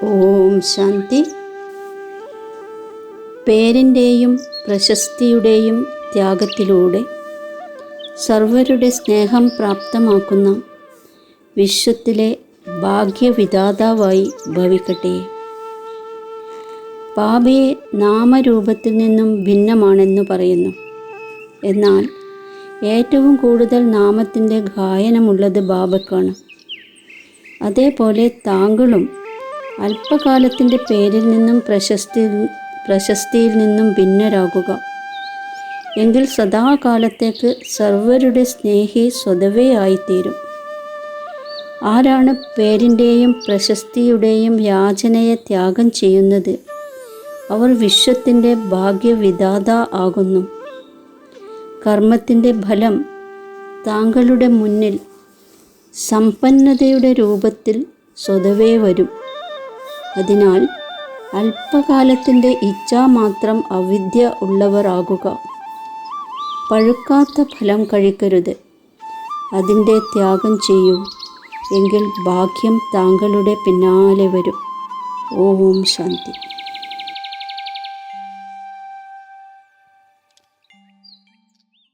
ഓം ശാന്തി. പേരിൻ്റെയും പ്രശസ്തിയുടെയും ത്യാഗത്തിലൂടെ സർവരുടെ സ്നേഹം പ്രാപ്തമാക്കുന്ന വിശ്വത്തിലെ ഭാഗ്യവിധാതാവായി ഭവിക്കട്ടെ. ബാബയെ നാമരൂപത്തിൽ നിന്നും ഭിന്നമാണെന്ന് പറയുന്നു. എന്നാൽ ഏറ്റവും കൂടുതൽ നാമത്തിൻ്റെ ഗായനമുള്ളത് ബാബയ്ക്കാണ്. അതേപോലെ താങ്കളും അല്പകാലത്തിൻ്റെ പേരിൽ നിന്നും പ്രശസ്തിയിൽ നിന്നും ഭിന്നരാകുക. എങ്കിൽ സദാകാലത്തേക്ക് സർവരുടെ സ്നേഹി സ്വതവേ ആയിത്തീരും. ആരാണ് പേരിൻ്റെയും പ്രശസ്തിയുടെയും യാചനയെ ത്യാഗം ചെയ്യുന്നത്, അവർ വിശ്വത്തിൻ്റെ ഭാഗ്യവിധാത ആകുന്നു. കർമ്മത്തിൻ്റെ ഫലം താങ്കളുടെ മുന്നിൽ സമ്പന്നതയുടെ രൂപത്തിൽ സ്വതവേ വരും. അതിനാൽ അല്പകാലത്തിൻ്റെ ഇച്ഛാമാത്രം അവിദ്യ ഉള്ളവർ ആകുക. പഴുക്കാത്ത ഫലം കഴിക്കരുത്, അതിൻ്റെ ത്യാഗം ചെയ്യൂ. എങ്കിൽ ഭാഗ്യം താങ്കളുടെ പിന്നാലെ വരും. ഓം ശാന്തി.